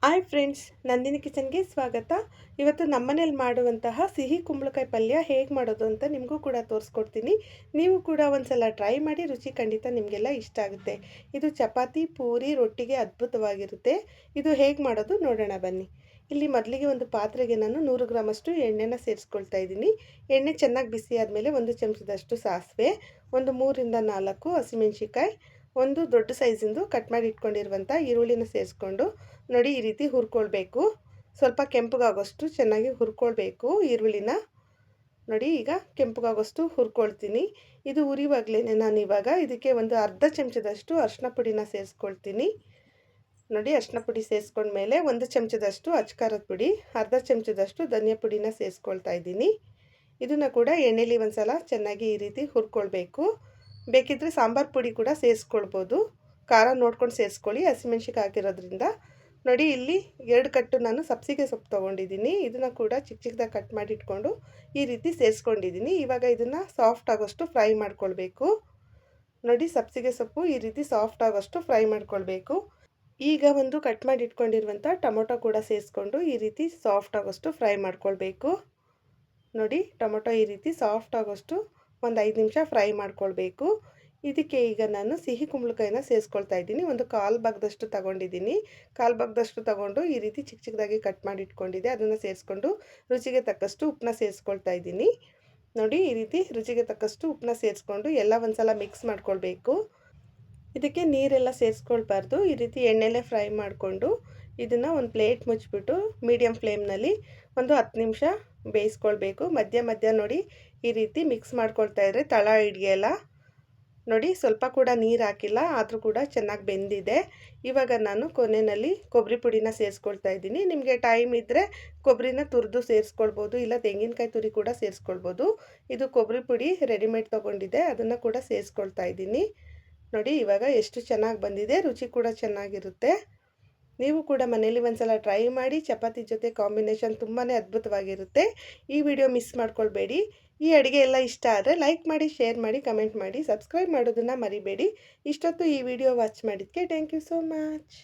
Hi friends, Nandini ಕಿಚನ್ಗೆ ಸ್ವಾಗತ. ಇವತ್ತು ನಮ್ಮನೇಲಿ ಮಾಡುವಂತಹ ಸಿಹಿ ಕುಂಬಳಕಾಯಿ ಪಲ್ಯ ಹೇಗೆ ಮಾಡೋದು ಅಂತ ನಿಮಗೂ ಕೂಡ ತೋರಿಸ್ಕೊಡ್ತೀನಿ. ನೀವು ಕೂಡ ಒಂದ್ಸಲ ಟ್ರೈ ಮಾಡಿ, ರುಚಿ ಖಂಡಿತ ನಿಮಗೆಲ್ಲ ಇಷ್ಟ ಆಗುತ್ತೆ. ಇದು ಚಪಾತಿ, ಪೂರಿ, ರೊಟ್ಟಿಗೆ ಅದ್ಭುತವಾಗಿರುತ್ತೆ. ಇದು ಹೇಗೆ ಮಾಡೋದು ನೋಡೋಣ ಬನ್ನಿ. ಇಲ್ಲಿ ಮೊದಲಿಗೆ ಒಂದು ಪಾತ್ರೆಗೆ ನಾನು 100 ಗ್ರಾಮಷ್ಟು ಎಣ್ಣೆನ ಸೇರಿಸ್ಕೊಳ್ತಾ ಇದ್ದೀನಿ. ಎಣ್ಣೆ ಚೆನ್ನಾಗಿ ಬಿಸಿ ಆದಮೇಲೆ 1 ಚಮಚದಷ್ಟು ಸಾಸಿವೆ, ಒಂದು 3ರಿಂದ 4 ಹಸಿಮೆಣಸಿಕಾಯಿ, ಒಂದು ದೊಡ್ಡ ಸೈಜಿಂದು ಕಟ್ ಮಾಡಿ ಇಟ್ಕೊಂಡಿರುವಂಥ ಈರುಳ್ಳಿನ ಸೇರಿಸ್ಕೊಂಡು ನೋಡಿ ಈ ರೀತಿ ಹುರ್ಕೊಳ್ಬೇಕು. ಸ್ವಲ್ಪ ಕೆಂಪಗಾಗೋಷ್ಟು ಚೆನ್ನಾಗಿ ಹುರ್ಕೊಳ್ಬೇಕು ಈರುಳ್ಳಿನ. ನೋಡಿ ಈಗ ಕೆಂಪಗಾಗೋಷ್ಟು ಹುರ್ಕೊಳ್ತೀನಿ. ಇದು ಉರಿವಾಗಲೇ ನಾನು ಇವಾಗ ಇದಕ್ಕೆ ಒಂದು ಅರ್ಧ ಚಮಚದಷ್ಟು ಅರಿಶಿನ ಪುಡಿನ ಸೇರಿಸ್ಕೊಳ್ತೀನಿ. ನೋಡಿ ಅರಿಶಿನ ಪುಡಿ ಸೇರಿಸ್ಕೊಂಡ್ಮೇಲೆ 1 ಚಮಚದಷ್ಟು ಅಚ್ಕಾರದ ಪುಡಿ, ಅರ್ಧ ಚಮಚದಷ್ಟು ಧನಿಯಾ ಪುಡಿನ ಸೇರಿಸ್ಕೊಳ್ತಾ ಇದ್ದೀನಿ. ಇದನ್ನು ಕೂಡ ಎಣ್ಣೆಲಿ ಒಂದ್ಸಲ ಚೆನ್ನಾಗಿ ಈ ರೀತಿ ಹುರ್ಕೊಳ್ಬೇಕು. ಬೇಕಿದ್ದರೆ ಸಾಂಬಾರು ಪುಡಿ ಕೂಡ ಸೇರಿಸ್ಕೊಳ್ಬೋದು, ಖಾರ ನೋಡ್ಕೊಂಡು ಸೇರಿಸ್ಕೊಳ್ಳಿ, ಹಸಿಮೆಣ್ಸಿಕಾಯಿ ಹಾಕಿರೋದ್ರಿಂದ. ನೋಡಿ ಇಲ್ಲಿ 2 ಕಟ್ಟು ನಾನು ಸಬ್ಸಿಗೆ ಸೊಪ್ಪು ತೊಗೊಂಡಿದ್ದೀನಿ. ಇದನ್ನು ಕೂಡ ಚಿಕ್ಕ ಚಿಕ್ಕದಾಗಿ ಕಟ್ ಮಾಡಿ ಇಟ್ಕೊಂಡು ಈ ರೀತಿ ಸೇರಿಸ್ಕೊಂಡಿದ್ದೀನಿ. ಇವಾಗ ಇದನ್ನು ಸಾಫ್ಟ್ ಆಗೋಷ್ಟು ಫ್ರೈ ಮಾಡ್ಕೊಳ್ಬೇಕು. ನೋಡಿ ಸಬ್ಸಿಗೆ ಸೊಪ್ಪು ಈ ರೀತಿ ಸಾಫ್ಟ್ ಆಗೋಷ್ಟು ಫ್ರೈ ಮಾಡ್ಕೊಳ್ಬೇಕು. ಈಗ ಒಂದು ಕಟ್ ಮಾಡಿ ಇಟ್ಕೊಂಡಿರುವಂಥ ಟೊಮೊಟೊ ಕೂಡ ಸೇರಿಸ್ಕೊಂಡು ಈ ರೀತಿ ಸಾಫ್ಟ್ ಆಗೋಷ್ಟು ಫ್ರೈ ಮಾಡ್ಕೊಳ್ಬೇಕು. ನೋಡಿ ಟೊಮೊಟೊ ಈ ರೀತಿ ಸಾಫ್ಟ್ ಆಗೋಷ್ಟು ಒಂದು 5 ನಿಮಿಷ ಫ್ರೈ ಮಾಡ್ಕೊಳ್ಬೇಕು. ಇದಕ್ಕೆ ಈಗ ನಾನು ಸಿಹಿ ಕುಂಬಳಕಾಯಿನ ಸೇರಿಸ್ಕೊಳ್ತಾ ಇದ್ದೀನಿ. ಒಂದು 1/4 ಭಾಗದಷ್ಟು ತೊಗೊಂಡಿದ್ದೀನಿ. 1/4 ಭಾಗದಷ್ಟು ತೊಗೊಂಡು ಈ ರೀತಿ ಚಿಕ್ಕ ಚಿಕ್ಕದಾಗಿ ಕಟ್ ಮಾಡಿ ಇಟ್ಕೊಂಡಿದ್ದೆ. ಅದನ್ನು ಸೇರಿಸ್ಕೊಂಡು ರುಚಿಗೆ ತಕ್ಕಷ್ಟು ಉಪ್ಪನ್ನ ಸೇರಿಸ್ಕೊಳ್ತಾ ಇದ್ದೀನಿ. ನೋಡಿ ಈ ರೀತಿ ರುಚಿಗೆ ತಕ್ಕಷ್ಟು ಉಪ್ಪನ್ನ ಸೇರಿಸ್ಕೊಂಡು ಎಲ್ಲ ಒಂದ್ಸಲ ಮಿಕ್ಸ್ ಮಾಡ್ಕೊಳ್ಬೇಕು. ಇದಕ್ಕೆ ನೀರೆಲ್ಲ ಸೇರಿಸ್ಕೊಳ್ಬಾರ್ದು. ಈ ರೀತಿ ಎಣ್ಣೆಲೆ ಫ್ರೈ ಮಾಡಿಕೊಂಡು ಇದನ್ನು ಒಂದು ಪ್ಲೇಟ್ ಮುಚ್ಚಿಬಿಟ್ಟು ಮೀಡಿಯಮ್ ಫ್ಲೇಮ್ನಲ್ಲಿ ಒಂದು 10 ನಿಮಿಷ ಬೇಯಿಸ್ಕೊಳ್ಬೇಕು. ಮಧ್ಯ ಮಧ್ಯ ನೋಡಿ ಈ ರೀತಿ ಮಿಕ್ಸ್ ಮಾಡ್ಕೊಳ್ತಾ ಇದ್ರೆ ತಳ ಹಿಡಿಯಲ್ಲ. ನೋಡಿ ಸ್ವಲ್ಪ ಕೂಡ ನೀರು ಹಾಕಿಲ್ಲ, ಆದರೂ ಕೂಡ ಚೆನ್ನಾಗಿ ಬೆಂದಿದೆ. ಇವಾಗ ನಾನು ಕೊನೆಯಲ್ಲಿ ಕೊಬ್ಬರಿ ಪುಡಿನ ಸೇರಿಸ್ಕೊಳ್ತಾ ಇದ್ದೀನಿ. ನಿಮಗೆ ಟೈಮ್ ಇದ್ದರೆ ಕೊಬ್ಬರಿನ ತುರಿದು ಸೇರಿಸ್ಕೊಳ್ಬೋದು, ಇಲ್ಲ ತೆಂಗಿನಕಾಯಿ ತುರಿ ಕೂಡ ಸೇರಿಸ್ಕೊಳ್ಬೋದು. ಇದು ಕೊಬ್ಬರಿ ಪುಡಿ ರೆಡಿಮೇಡ್ ತೊಗೊಂಡಿದ್ದೆ, ಅದನ್ನು ಕೂಡ ಸೇರಿಸ್ಕೊಳ್ತಾ ಇದ್ದೀನಿ. ನೋಡಿ ಇವಾಗ ಎಷ್ಟು ಚೆನ್ನಾಗಿ ಬಂದಿದೆ, ರುಚಿ ಕೂಡ ಚೆನ್ನಾಗಿರುತ್ತೆ. ನೀವು ಕೂಡ ಮನೇಲಿ ಒಂದ್ಸಲ ಟ್ರೈ ಮಾಡಿ. ಚಪಾತಿ ಜೊತೆ ಕಾಂಬಿನೇಷನ್ ತುಂಬಾ ಅದ್ಭುತವಾಗಿರುತ್ತೆ. ಈ ವಿಡಿಯೋ ಮಿಸ್ ಮಾಡ್ಕೊಳ್ಬೇಡಿ. ಈ ಅಡುಗೆ ಎಲ್ಲ ಇಷ್ಟ ಆದರೆ ಲೈಕ್ ಮಾಡಿ, ಶೇರ್ ಮಾಡಿ, ಕಮೆಂಟ್ ಮಾಡಿ, ಸಬ್ಸ್ಕ್ರೈಬ್ ಮಾಡೋದನ್ನು ಮರಿಬೇಡಿ. ಇಷ್ಟೊತ್ತು ಈ ವಿಡಿಯೋ ವಾಚ್ ಮಾಡಿದ್ದಕ್ಕೆ ಥ್ಯಾಂಕ್ ಯು ಸೋ ಮಚ್.